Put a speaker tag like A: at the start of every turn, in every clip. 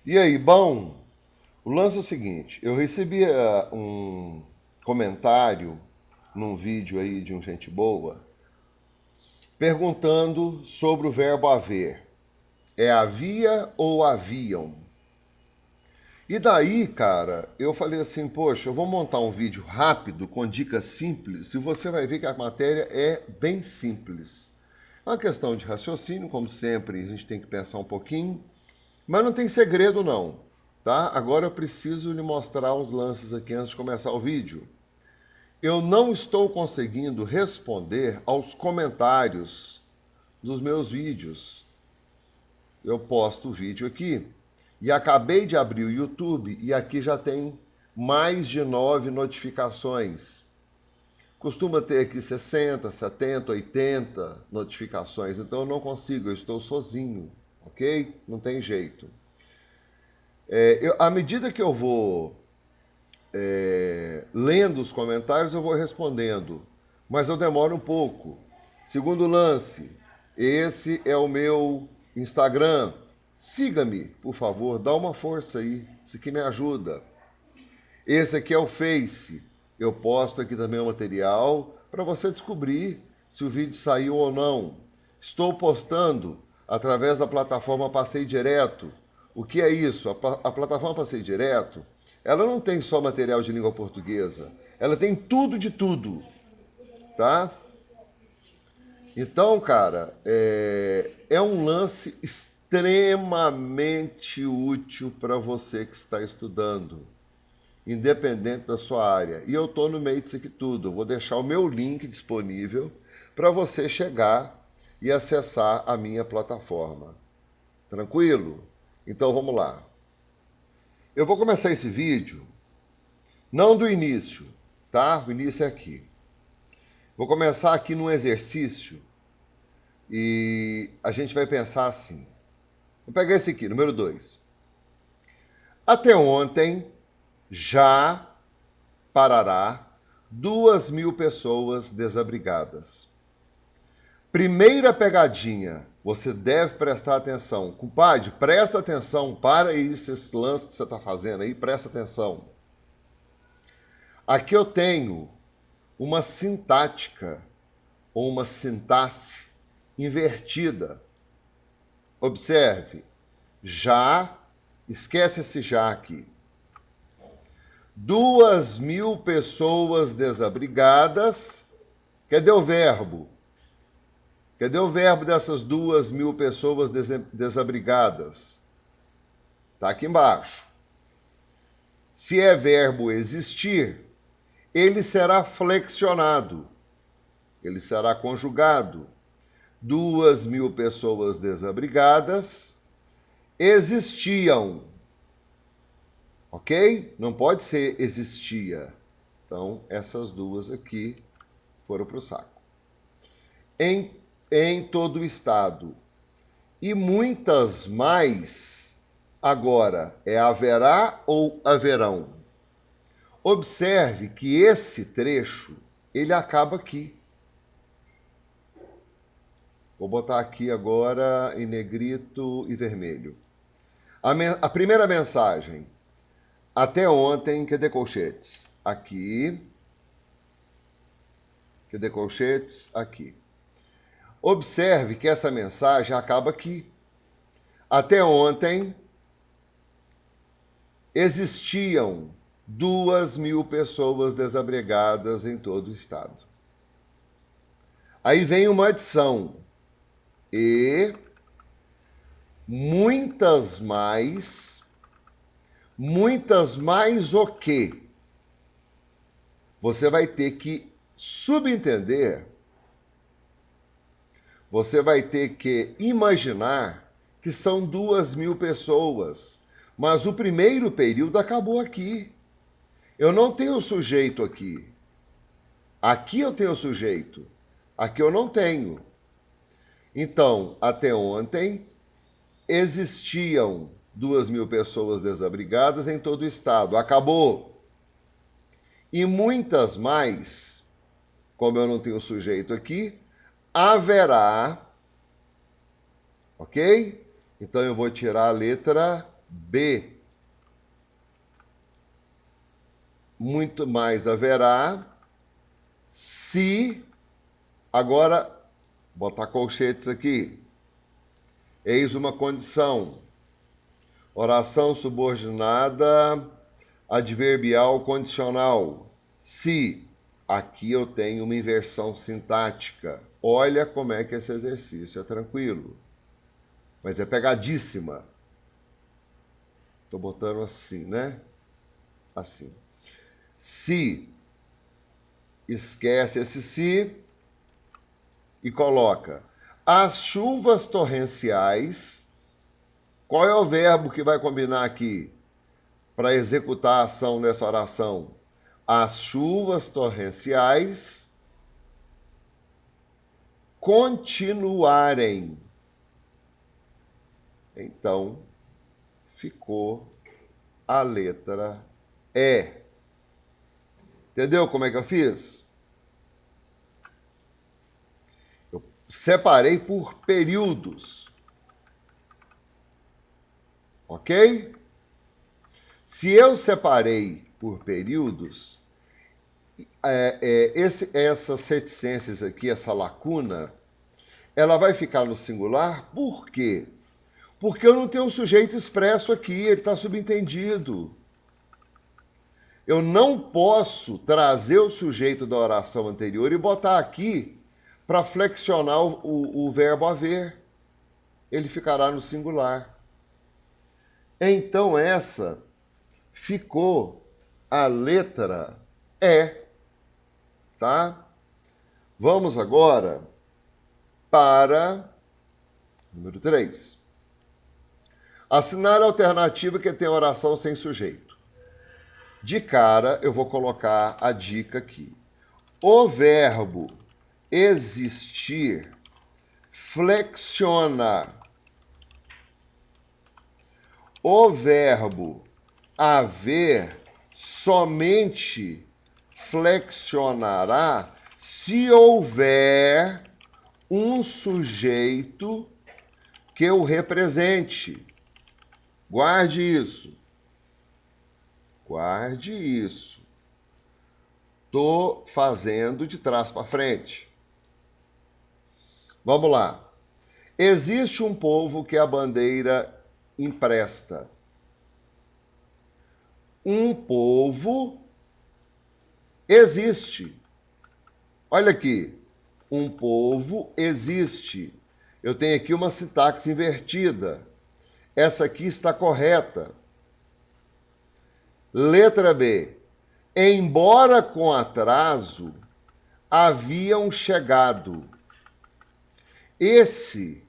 A: E aí, bom, o lance é o seguinte, eu recebi um comentário num vídeo aí de um gente boa perguntando sobre o verbo haver. É havia ou haviam? E daí, cara, eu falei assim, poxa, eu vou montar um vídeo rápido com dicas simples e você vai ver que a matéria é bem simples. É uma questão de raciocínio, como sempre, a gente tem que pensar um pouquinho, mas não tem segredo não, tá? Agora eu preciso lhe mostrar uns lances aqui antes de começar o vídeo. Eu não estou conseguindo responder aos comentários dos meus vídeos. Eu posto o vídeo aqui e acabei de abrir o YouTube e aqui já tem mais de 9 notificações. Costuma ter aqui 60, 70, 80 notificações, então eu não consigo, eu estou sozinho, ok? Não tem jeito. À medida que eu vou lendo os comentários, eu vou respondendo, mas eu demoro um pouco. Segundo lance, esse é o meu Instagram. Siga-me, por favor, dá uma força aí, isso aqui me ajuda. Esse aqui é o Face. Eu posto aqui também o material para você descobrir se o vídeo saiu ou não. Estou postando através da plataforma Passei Direto. O que é isso? A plataforma Passei Direto, ela não tem só material de língua portuguesa. Ela tem tudo de tudo, tá? Então, cara, é um lance extremamente útil para você que está estudando, independente da sua área. E eu estou no meio disso aqui tudo. Eu vou deixar o meu link disponível para você chegar e acessar a minha plataforma. Tranquilo? Então vamos lá. Eu vou começar esse vídeo não do início, tá? O início é aqui. Vou começar aqui num exercício e a gente vai pensar assim. Vou pegar esse aqui, número 2. Até ontem já parará 2.000 pessoas desabrigadas. Primeira pegadinha, você deve prestar atenção. Compadre, presta atenção, para isso, esse lance que você está fazendo aí, presta atenção. Aqui eu tenho uma sintática ou uma sintaxe invertida. Observe, já, esquece esse já aqui. 2.000 pessoas desabrigadas. Cadê o verbo? Cadê o verbo dessas 2.000 pessoas desabrigadas? Está aqui embaixo. Se é verbo existir, ele será flexionado, ele será conjugado. 2.000 pessoas desabrigadas existiam. Ok? Não pode ser existia. Então, essas duas aqui foram para o saco. Em todo o estado. E muitas mais, agora, é haverá ou haverão? Observe que esse trecho, ele acaba aqui. Vou botar aqui agora em negrito e vermelho. A primeira mensagem. Até ontem, cadê colchetes? Aqui. Cadê colchetes? Aqui. Observe que essa mensagem acaba aqui. Até ontem, existiam 2.000 pessoas desabrigadas em todo o estado. Aí vem uma adição. E muitas mais o quê? Você vai ter que subentender, você vai ter que imaginar que são 2.000 pessoas, mas o primeiro período acabou aqui. Eu não tenho sujeito aqui. Aqui eu tenho sujeito, aqui eu não tenho. Então, até ontem, existiam 2.000 pessoas desabrigadas em todo o estado. Acabou. E muitas mais, como eu não tenho sujeito aqui, haverá, ok? Então eu vou tirar a letra B, muito mais haverá se, agora, botar colchetes aqui, eis uma condição, oração subordinada, adverbial condicional, se, aqui eu tenho uma inversão sintática, olha como é que esse exercício é tranquilo, mas é pegadíssima, estou botando assim, né? Assim. Se, esquece esse se e coloca as chuvas torrenciais. Qual é o verbo que vai combinar aqui para executar a ação nessa oração? As chuvas torrenciais continuarem. Então, ficou a letra E. Entendeu como é que eu fiz? Eu separei por períodos. Ok? Se eu separei por períodos, essas reticências aqui, essa lacuna, ela vai ficar no singular, por quê? Porque eu não tenho um sujeito expresso aqui, ele está subentendido. Eu não posso trazer o sujeito da oração anterior e botar aqui para flexionar o verbo haver. Ele ficará no singular. Então essa ficou a letra E, tá? Vamos agora para número 3. Assinale a alternativa que tem oração sem sujeito. De cara, eu vou colocar a dica aqui. O verbo existir flexiona. O verbo haver somente flexionará se houver um sujeito que o represente. Guarde isso. Guarde isso. Estou fazendo de trás para frente. Vamos lá. Existe um povo que a bandeira empresta. Um povo existe. Olha aqui. Um povo existe. Eu tenho aqui uma sintaxe invertida. Essa aqui está correta. Letra B. Embora com atraso, haviam chegado. Esse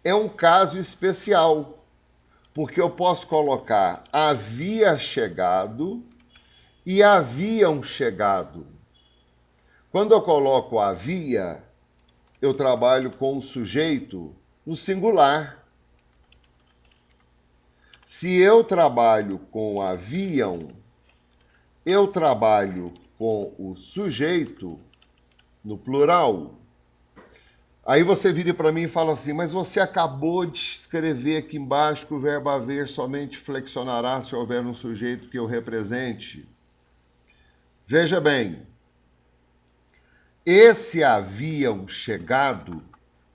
A: é um caso especial, porque eu posso colocar havia chegado e haviam chegado. Quando eu coloco havia, eu trabalho com o sujeito no singular. Se eu trabalho com haviam, eu trabalho com o sujeito no plural. Aí você vira para mim e fala assim, mas você acabou de escrever aqui embaixo que o verbo haver somente flexionará se houver um sujeito que o represente. Veja bem, esse haviam chegado,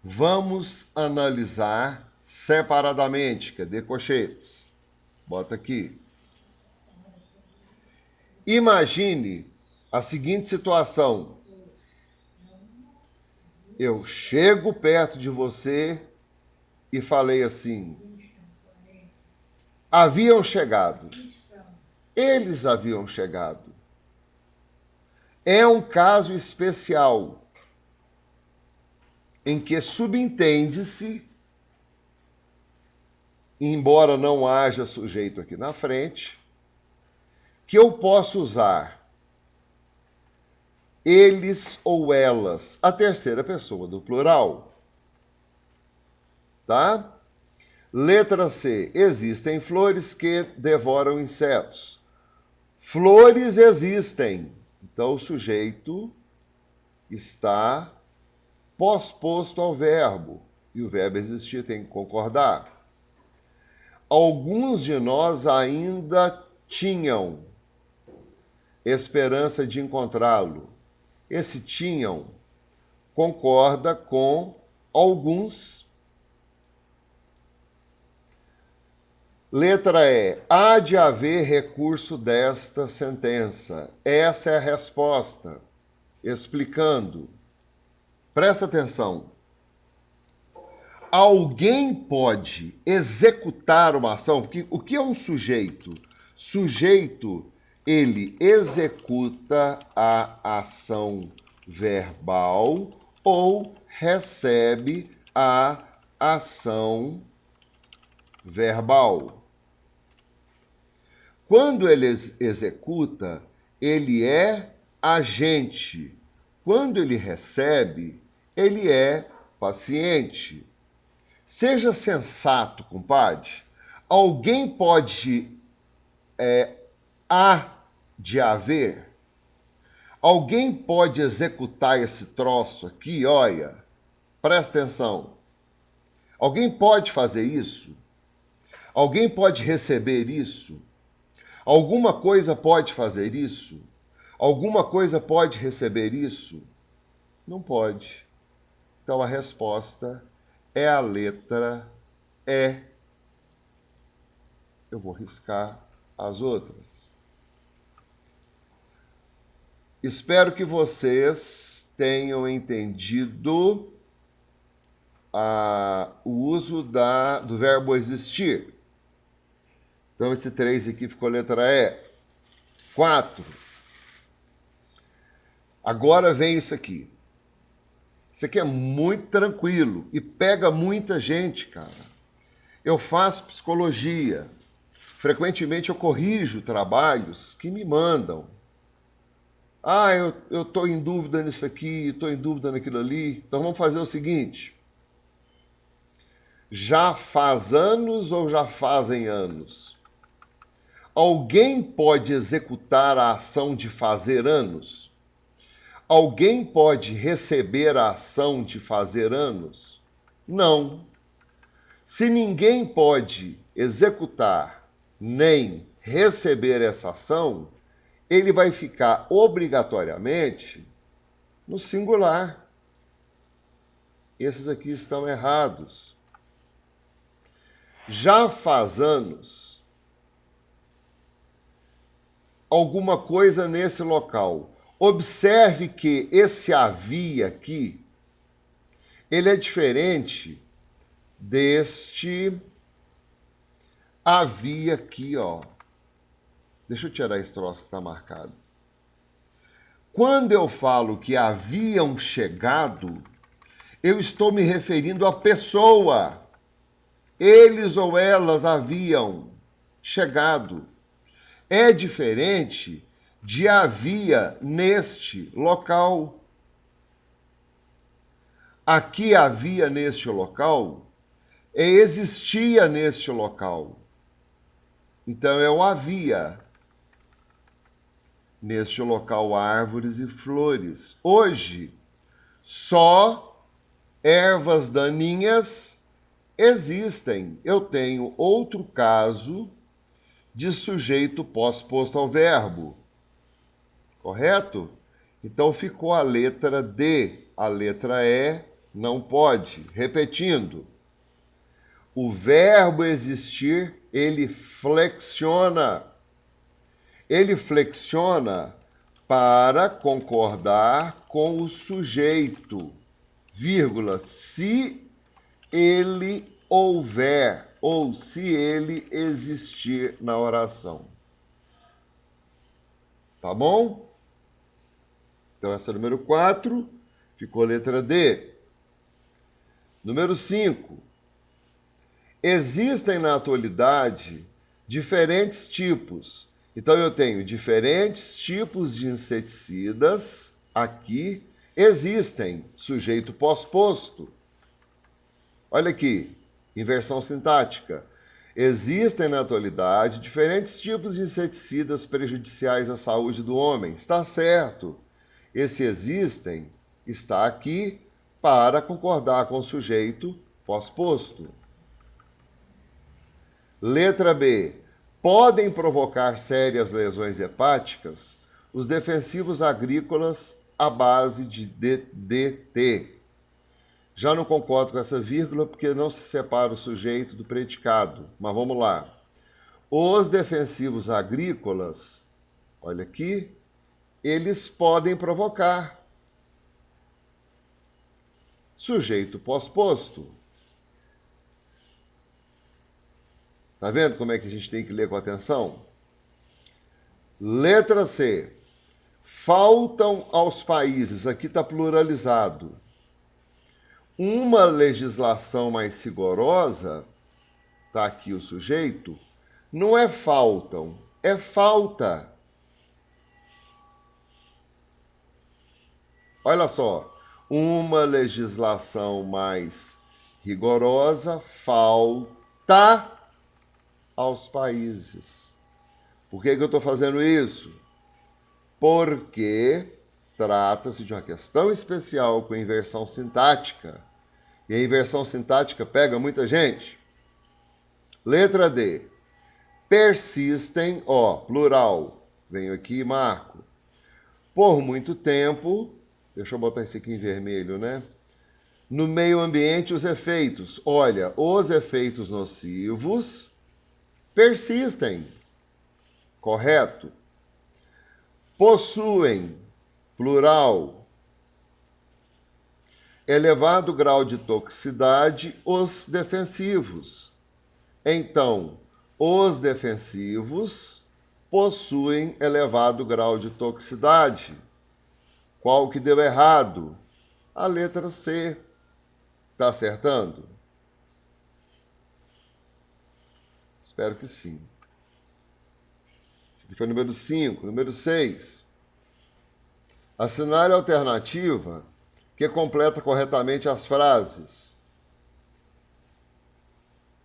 A: vamos analisar separadamente. Cadê colchetes? Bota aqui. Imagine a seguinte situação. Eu chego perto de você e falei assim, haviam chegado. Eles haviam chegado. É um caso especial em que subentende-se, embora não haja sujeito aqui na frente, que eu posso usar eles ou elas, a terceira pessoa do plural. Tá? Letra C. Existem flores que devoram insetos. Flores existem. Então, o sujeito está posposto ao verbo. E o verbo existir tem que concordar. alguns de nós ainda tinham esperança de encontrá-lo. Esse tinham concorda com alguns. Letra E. Há de haver recurso desta sentença. Essa é a resposta. Explicando. Presta atenção. Alguém pode executar uma ação, porque o que é um sujeito? Sujeito, ele executa a ação verbal ou recebe a ação verbal. Quando ele executa, ele é agente. Quando ele recebe, ele é paciente. Seja sensato, compadre. Alguém pode há de haver? Alguém pode executar esse troço aqui, olha? Presta atenção. Alguém pode fazer isso? Alguém pode receber isso? Alguma coisa pode fazer isso? Alguma coisa pode receber isso? Não pode. Então a resposta é a letra E. Eu vou riscar as outras. Espero que vocês tenham entendido o uso do verbo existir. Então, esse 3 aqui ficou letra E. 4. Agora vem isso aqui. Isso aqui é muito tranquilo e pega muita gente, cara. Eu faço psicologia. Frequentemente eu corrijo trabalhos que me mandam. Ah, eu estou em dúvida nisso aqui, estou em dúvida naquilo ali. Então vamos fazer o seguinte. Já faz anos ou já fazem anos? Alguém pode executar a ação de fazer anos? Alguém pode receber a ação de fazer anos? Não. Se ninguém pode executar nem receber essa ação, ele vai ficar obrigatoriamente no singular. Esses aqui estão errados. Já faz anos alguma coisa nesse local. Observe que esse havia aqui, ele é diferente deste havia aqui, ó. Deixa eu tirar esse troço que está marcado. Quando eu falo que haviam chegado, eu estou me referindo à pessoa. Eles ou elas haviam chegado. É diferente de havia neste local. Aqui havia neste local, existia neste local. Então é o havia. Neste local, árvores e flores. Hoje, só ervas daninhas existem. Eu tenho outro caso de sujeito pós-posto ao verbo. Correto? Então ficou a letra D. A letra E não pode. Repetindo. O verbo existir, ele flexiona. Ele flexiona para concordar com o sujeito, vírgula, se ele houver ou se ele existir na oração. Tá bom? Então, essa é número 4, ficou letra D. Número 5. Existem na atualidade diferentes tipos. Então, eu tenho diferentes tipos de inseticidas. Aqui existem sujeito pós-posto. Olha aqui, inversão sintática. Existem na atualidade diferentes tipos de inseticidas prejudiciais à saúde do homem. Está certo. Esse existem está aqui para concordar com o sujeito pós-posto. Letra B. Podem provocar sérias lesões hepáticas os defensivos agrícolas à base de DDT. Já não concordo com essa vírgula porque não se separa o sujeito do predicado. Mas vamos lá. Os defensivos agrícolas, olha aqui, eles podem provocar. Sujeito pós-posto. Tá vendo como é que a gente tem que ler com atenção? Letra C. Faltam aos países, aqui está pluralizado, uma legislação mais rigorosa, está aqui o sujeito, não é faltam, é falta. Olha só, uma legislação mais rigorosa falta aos países. Por que eu estou fazendo isso? Porque trata-se de uma questão especial com inversão sintática. E a inversão sintática pega muita gente. Letra D. Persistem, ó, plural. Venho aqui e marco. Por muito tempo, deixa eu botar isso aqui em vermelho, né? No meio ambiente, os efeitos. Olha, os efeitos nocivos persistem. Correto? Possuem, plural, elevado grau de toxicidade, os defensivos. Então, os defensivos possuem elevado grau de toxicidade. Qual que deu errado? A letra C. Está acertando? Espero que sim. Esse aqui foi o número 5. Número 6. Assinale a alternativa que completa corretamente as frases.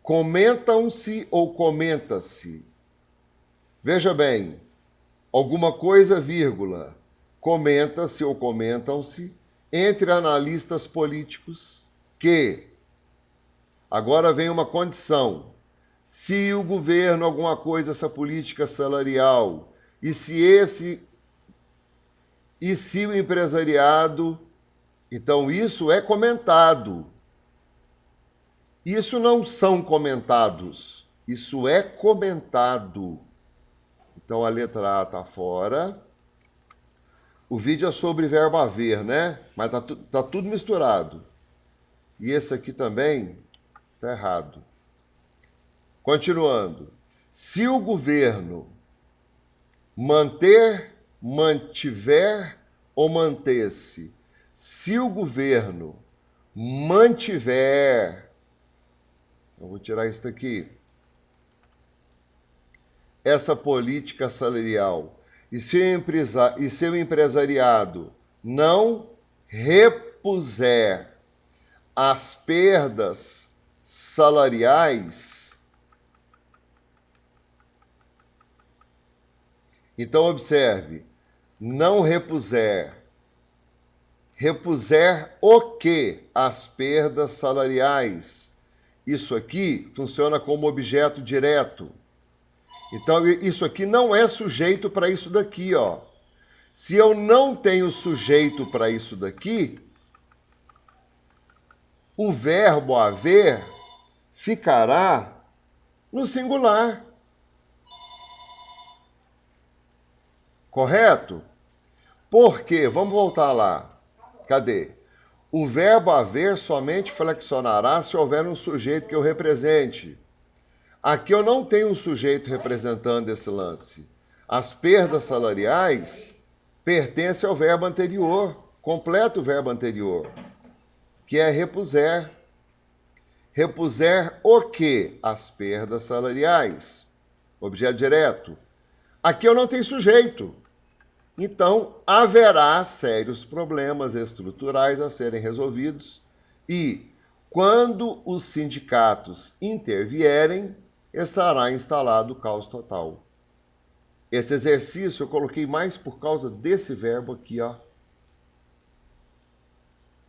A: Comentam-se ou comenta-se? Veja bem, alguma coisa, vírgula, comenta-se ou comentam-se entre analistas políticos que, agora vem uma condição, se o governo, alguma coisa, essa política salarial, e se o empresariado, então isso é comentado. Isso não são comentados, isso é comentado. Então a letra A está fora. O vídeo é sobre verbo haver, né? Mas tá tudo misturado. E esse aqui também está errado. Continuando. Se o governo mantiver ou manter-se, se o governo mantiver, eu vou tirar isso daqui, essa política salarial e seu empresariado não repuser as perdas salariais, então observe, não repuser o que? As perdas salariais. Isso aqui funciona como objeto direto. Então, isso aqui não é sujeito para isso daqui, ó. Se eu não tenho sujeito para isso daqui, o verbo haver ficará no singular. Correto? Por quê? Vamos voltar lá. Cadê? O verbo haver somente flexionará se houver um sujeito que o represente. Aqui eu não tenho um sujeito representando esse lance. As perdas salariais pertencem ao verbo anterior, completa o verbo anterior, que é repuser. Repuser o quê? As perdas salariais. Objeto direto. Aqui eu não tenho sujeito. Então, haverá sérios problemas estruturais a serem resolvidos e, quando os sindicatos intervierem, estará instalado o caos total. Esse exercício eu coloquei mais por causa desse verbo aqui, ó.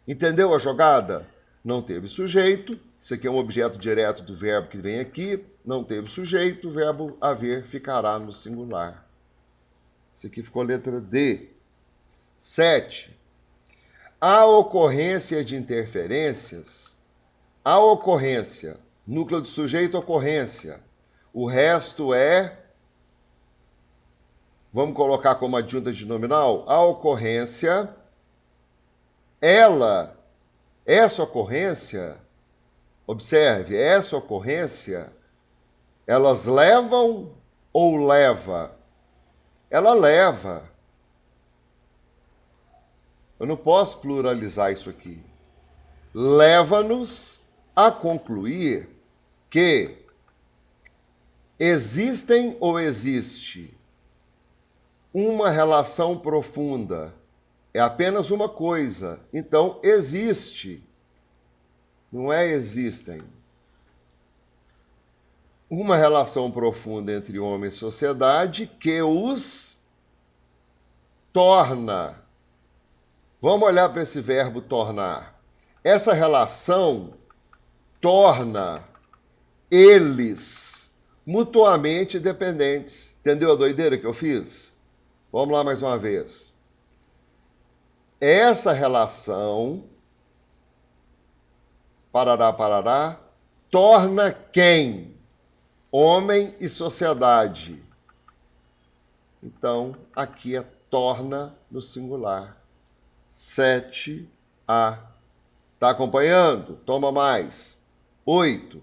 A: Entendeu a jogada? Não teve sujeito, isso aqui é um objeto direto do verbo que vem aqui, não ter o sujeito, o verbo haver ficará no singular. Isso aqui ficou letra D. 7. A ocorrência de interferências, a ocorrência, núcleo de sujeito, ocorrência. O resto é, vamos colocar como adjunta de nominal, a ocorrência, essa ocorrência, observe, essa ocorrência, elas levam ou leva? Ela leva. Eu não posso pluralizar isso aqui. Leva-nos a concluir que existem ou existe uma relação profunda. É apenas uma coisa. Então, existe. Não é existem. Uma relação profunda entre homem e sociedade que os torna. Vamos olhar para esse verbo tornar. Essa relação torna eles mutuamente dependentes. Entendeu a doideira que eu fiz? Vamos lá mais uma vez. Essa relação, parará, torna quem? Homem e sociedade. Então, aqui é torna no singular. 7A. Está acompanhando? Toma mais. 8.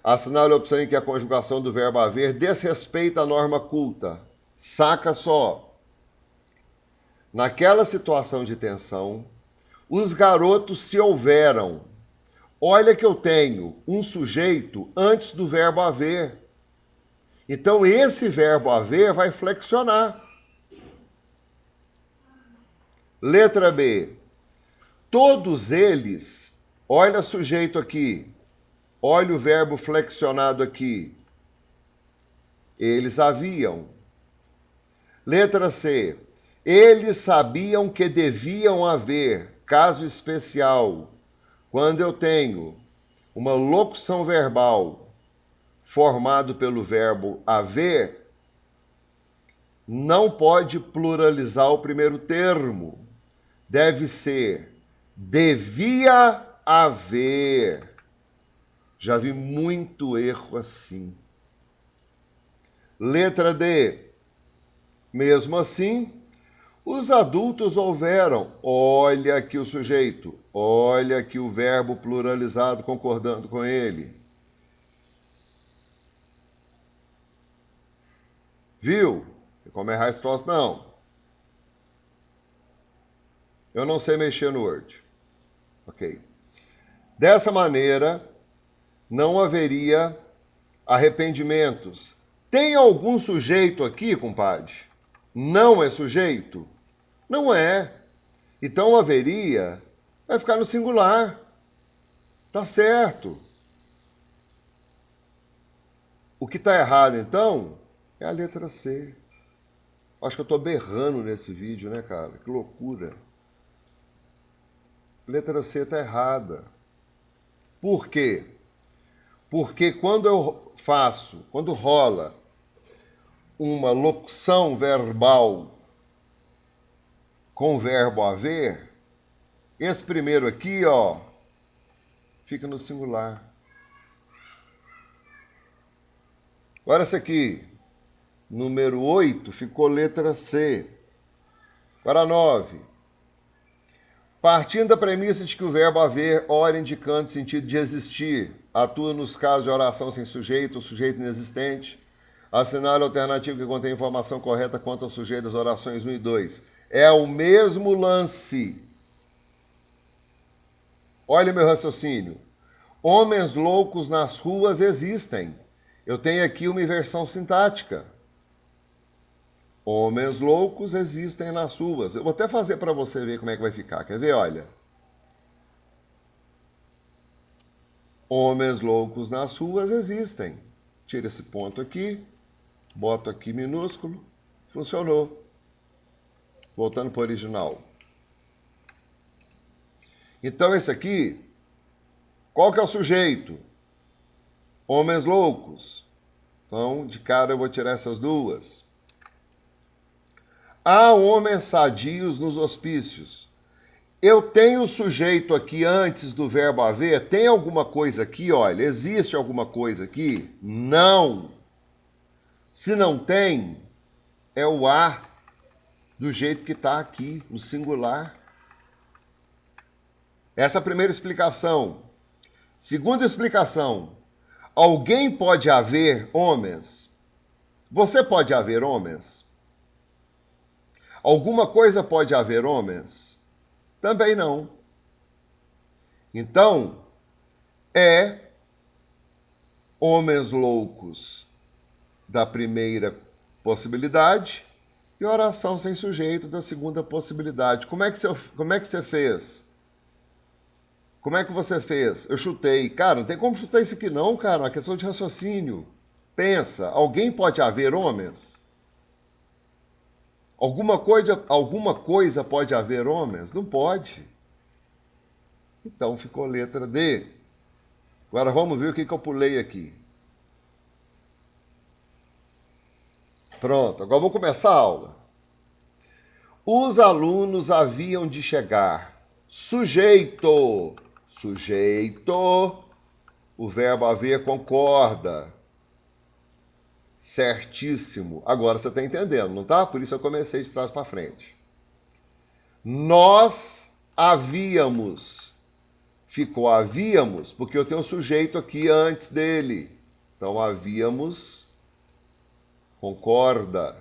A: Assinale a opção em que a conjugação do verbo haver desrespeita a norma culta. Saca só. Naquela situação de tensão, os garotos se houveram. Olha que eu tenho um sujeito antes do verbo haver. Então, esse verbo haver vai flexionar. Letra B. Todos eles, olha o sujeito aqui, olha o verbo flexionado aqui. Eles haviam. Letra C. Eles sabiam que deviam haver, caso especial, quando eu tenho uma locução verbal formado pelo verbo haver, não pode pluralizar o primeiro termo. Deve ser devia haver. Já vi muito erro assim. Letra D. Mesmo assim, os adultos houveram. Olha aqui o sujeito. Olha aqui o verbo pluralizado concordando com ele. Viu? Como errar esse troço, não. Eu não sei mexer no Word. Ok. Dessa maneira, não haveria arrependimentos. Tem algum sujeito aqui, compadre? Não é sujeito? Não é. Então, haveria vai ficar no singular. Tá certo. O que está errado, então, é a letra C. Acho que eu estou berrando nesse vídeo, né, cara? Que loucura. Letra C está errada. Por quê? Porque quando rola uma locução verbal com o verbo haver, esse primeiro aqui, ó, fica no singular. Agora esse aqui, número 8, ficou letra C. Agora 9. Partindo da premissa de que o verbo haver, ora indicando o sentido de existir, atua nos casos de oração sem sujeito ou sujeito inexistente, assinale a alternativa que contém informação correta quanto ao sujeito das orações 1 e 2. É o mesmo lance. Olha meu raciocínio. Homens loucos nas ruas existem. Eu tenho aqui uma inversão sintática. Homens loucos existem nas ruas. Eu vou até fazer para você ver como é que vai ficar. Quer ver? Olha. Homens loucos nas ruas existem. Tira esse ponto aqui. Boto aqui minúsculo. Funcionou. Voltando para o original. Então esse aqui, qual que é o sujeito? Homens loucos. Então, de cara eu vou tirar essas duas. Há homens sadios nos hospícios. Eu tenho o sujeito aqui antes do verbo haver? Tem alguma coisa aqui? Olha, existe alguma coisa aqui? Não. Se não tem, é o há do jeito que está aqui, no singular. Essa é a primeira explicação. Segunda explicação. Alguém pode haver homens? Você pode haver homens? Alguma coisa pode haver homens? Também não. Então, é homens loucos da primeira possibilidade e oração sem sujeito da segunda possibilidade. Como é que você fez? Como é que você fez? Eu chutei. Cara, não tem como chutar isso aqui não, cara. É uma questão de raciocínio. Pensa, alguém pode haver homens? Alguma coisa pode haver homens? Não pode. Então ficou letra D. Agora vamos ver o que eu pulei aqui. Pronto, agora vamos começar a aula. Os alunos haviam de chegar. Sujeito. Sujeito. O verbo haver concorda. Certíssimo. Agora você está entendendo, não tá? Por isso eu comecei de trás para frente. Nós havíamos. Ficou havíamos, porque eu tenho um sujeito aqui antes dele. Então havíamos. Concorda.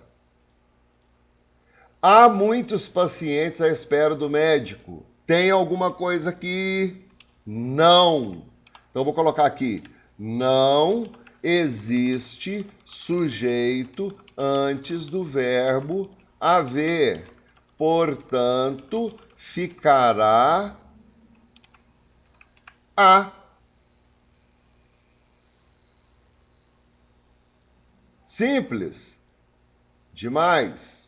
A: Há muitos pacientes à espera do médico. Tem alguma coisa aqui? Não. Então vou colocar aqui. Não existe sujeito antes do verbo haver. Portanto, ficará a. Simples. Demais.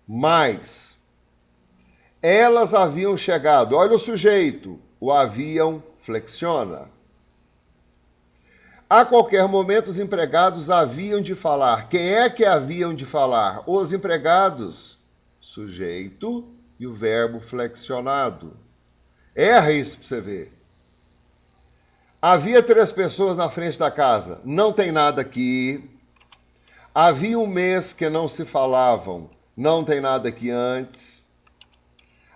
A: Mais. Elas haviam chegado. Olha o sujeito. O haviam flexiona. A qualquer momento, os empregados haviam de falar. Quem é que haviam de falar? Os empregados. Sujeito e o verbo flexionado. Erra isso para você ver. Havia 3 pessoas na frente da casa. Não tem nada aqui. Havia um mês que não se falavam. Não tem nada aqui antes.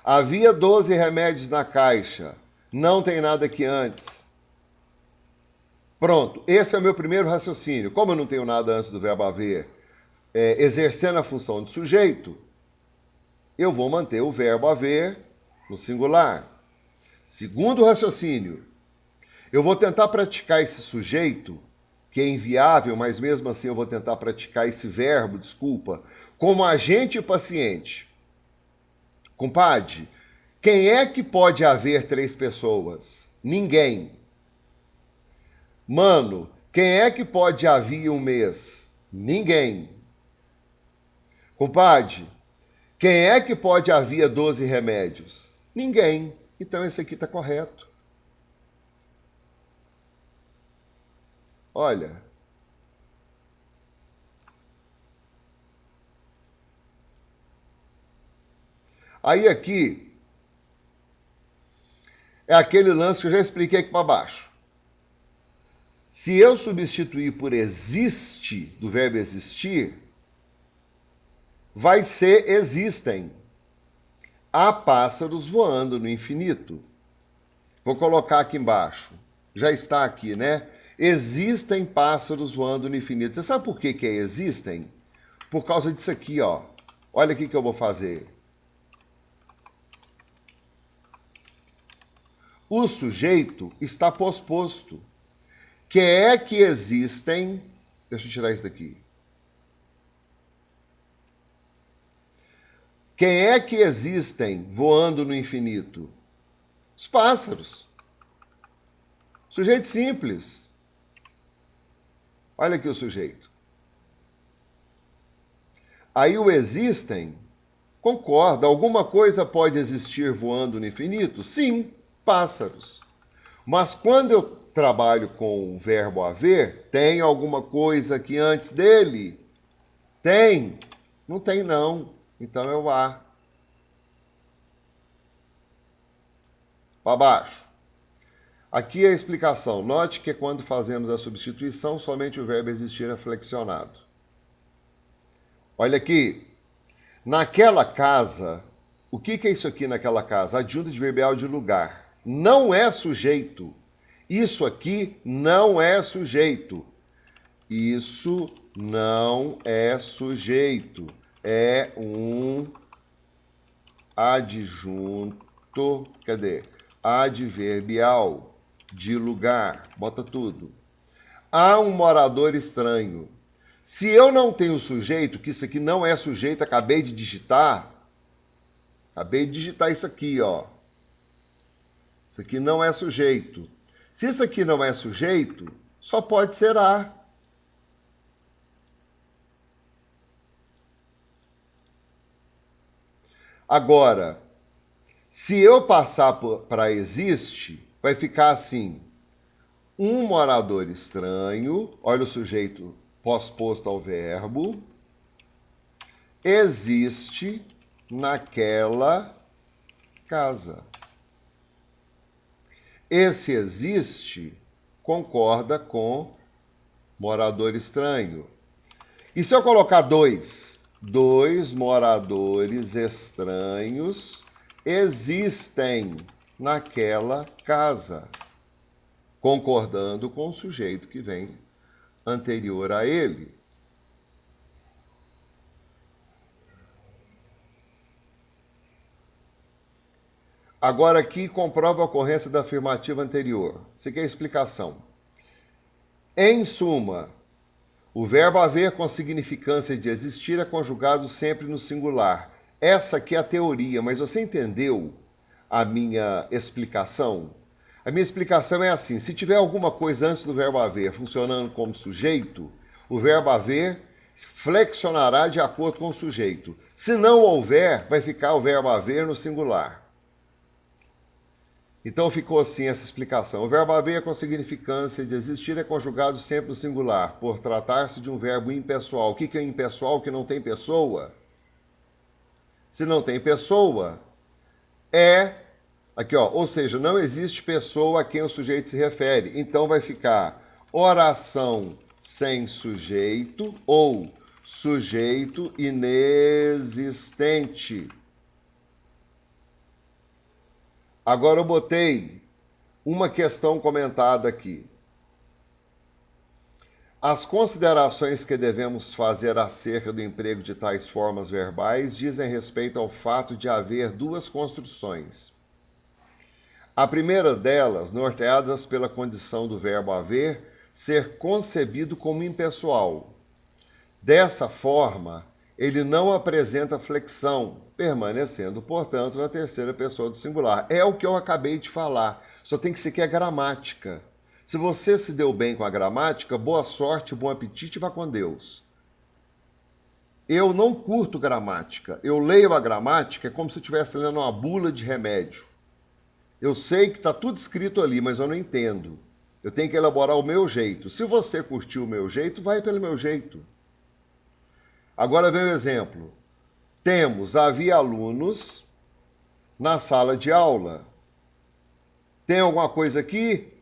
A: Havia 12 remédios na caixa. Não tem nada aqui antes. Pronto, esse é o meu primeiro raciocínio. Como eu não tenho nada antes do verbo haver, exercendo a função de sujeito, eu vou manter o verbo haver no singular. Segundo raciocínio, eu vou tentar praticar esse sujeito, que é inviável, mas mesmo assim eu vou tentar praticar esse verbo, como agente e paciente. Compadre, quem é que pode haver 3 pessoas? Ninguém. Mano, quem é que pode haver um mês? Ninguém. Compadre, quem é que pode haver 12 remédios? Ninguém. Então esse aqui está correto. Olha. Aí aqui é aquele lance que eu já expliquei aqui para baixo. Se eu substituir por existe, do verbo existir, vai ser existem. Há pássaros voando no infinito. Vou colocar aqui embaixo. Já está aqui, né? Existem pássaros voando no infinito. Você sabe por que é existem? Por causa disso aqui, ó. Olha aqui que eu vou fazer. O sujeito está posposto. Que é que existem... Deixa eu tirar isso daqui. Quem é que existem voando no infinito? Os pássaros. Sujeito simples. Olha aqui o sujeito. Aí o existem, concorda. Alguma coisa pode existir voando no infinito? Sim, pássaros. Mas quando eu trabalho com o verbo haver, tem alguma coisa aqui antes dele? Tem? Não tem não. Então é o há. Para baixo. Aqui é a explicação. Note que quando fazemos a substituição, somente o verbo existir é flexionado. Olha aqui. Naquela casa, o que é isso aqui naquela casa? Adjunto adverbial de lugar. Não é sujeito. Isso aqui não é sujeito. Isso não é sujeito. É um adjunto, adverbial de lugar. Bota tudo. Há um morador estranho. Se eu não tenho sujeito, que isso aqui não é sujeito, acabei de digitar isso aqui, ó. Isso aqui não é sujeito. Se isso aqui não é sujeito, só pode ser a. Agora, se eu passar para existe, vai ficar assim. Um morador estranho, olha o sujeito pós-posto ao verbo, existe naquela casa. Esse existe concorda com morador estranho. E se eu colocar dois? Dois moradores estranhos existem naquela casa, concordando com o sujeito que vem anterior a ele. Agora aqui comprova a ocorrência da afirmativa anterior. Isso aqui é a explicação. Em suma, o verbo haver com significância de existir é conjugado sempre no singular. Essa aqui é a teoria, mas você entendeu a minha explicação? A minha explicação é assim: se tiver alguma coisa antes do verbo haver funcionando como sujeito, o verbo haver flexionará de acordo com o sujeito. Se não houver, vai ficar o verbo haver no singular. Então ficou assim essa explicação. O verbo haver com significância de existir é conjugado sempre no singular, por tratar-se de um verbo impessoal. O que é impessoal? Que não tem pessoa. Se não tem pessoa, é... Aqui, ó, ou seja, não existe pessoa a quem o sujeito se refere. Então vai ficar oração sem sujeito ou sujeito inexistente. Agora eu botei uma questão comentada aqui. As considerações que devemos fazer acerca do emprego de tais formas verbais dizem respeito ao fato de haver duas construções. A primeira delas, norteadas pela condição do verbo haver, ser concebido como impessoal. Dessa forma, ele não apresenta flexão, permanecendo, portanto, na terceira pessoa do singular. É o que eu acabei de falar, só tem que ser que é gramática. Se você se deu bem com a gramática, boa sorte, bom apetite e vá com Deus. Eu não curto gramática. Eu leio a gramática como se eu estivesse lendo uma bula de remédio. Eu sei que está tudo escrito ali, mas eu não entendo. Eu tenho que elaborar o meu jeito. Se você curtiu o meu jeito, vai pelo meu jeito. Agora vem o exemplo. Havia alunos na sala de aula. Tem alguma coisa aqui?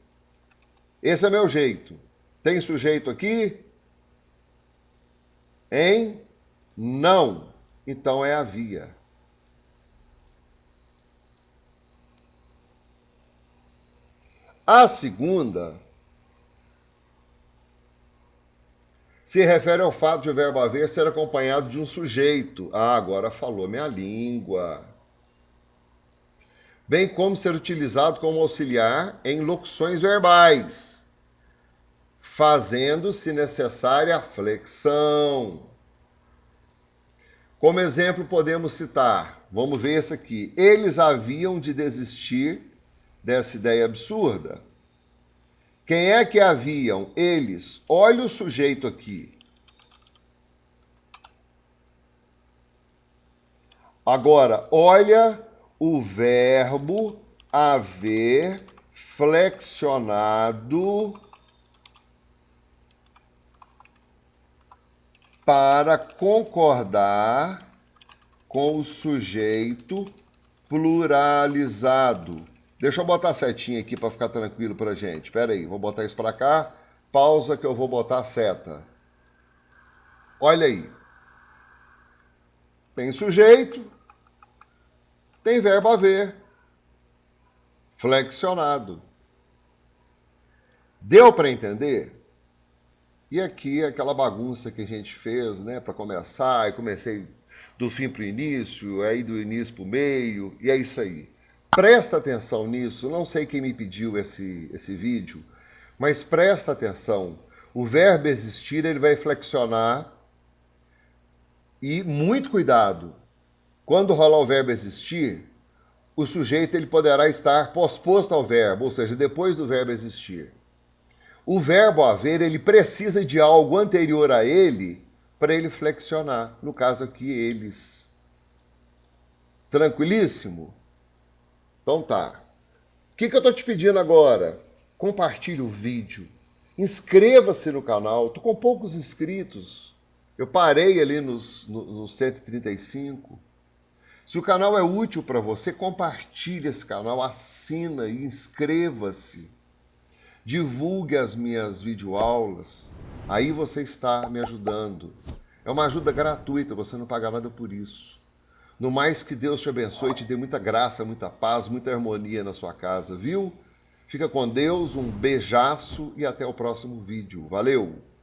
A: Esse é meu jeito. Tem sujeito aqui? Em? Não. Então é havia. A segunda se refere ao fato de o verbo haver ser acompanhado de um sujeito. Ah, agora falou minha língua. Bem como ser utilizado como auxiliar em locuções verbais, fazendo, se necessária, a flexão. Como exemplo, podemos citar, vamos ver esse aqui. Eles haviam de desistir dessa ideia absurda. Quem é que haviam? Eles. Olha o sujeito aqui. Agora, olha o verbo haver flexionado para concordar com o sujeito pluralizado. Deixa eu botar a setinha aqui para ficar tranquilo para a gente. Espera aí, vou botar isso para cá. Pausa que eu vou botar a seta. Olha aí. Tem sujeito, tem verbo haver. Flexionado. Deu para entender? E aqui aquela bagunça que a gente fez, né, para começar, e comecei do fim para o início, aí do início para o meio, e é isso aí. Presta atenção nisso, não sei quem me pediu esse vídeo, mas presta atenção. O verbo existir, ele vai flexionar, e muito cuidado. Quando rolar o verbo existir, o sujeito ele poderá estar posposto ao verbo, ou seja, depois do verbo existir. O verbo haver, ele precisa de algo anterior a ele para ele flexionar. No caso aqui, eles. Tranquilíssimo? Então tá. O que eu estou te pedindo agora? Compartilhe o vídeo. Inscreva-se no canal. Estou com poucos inscritos. Eu parei ali nos 135. Se o canal é útil para você, compartilhe esse canal, assina e inscreva-se. Divulgue as minhas videoaulas. Aí você está me ajudando. É uma ajuda gratuita, você não paga nada por isso. No mais, que Deus te abençoe e te dê muita graça, muita paz, muita harmonia na sua casa, viu? Fica com Deus, um beijaço e até o próximo vídeo. Valeu!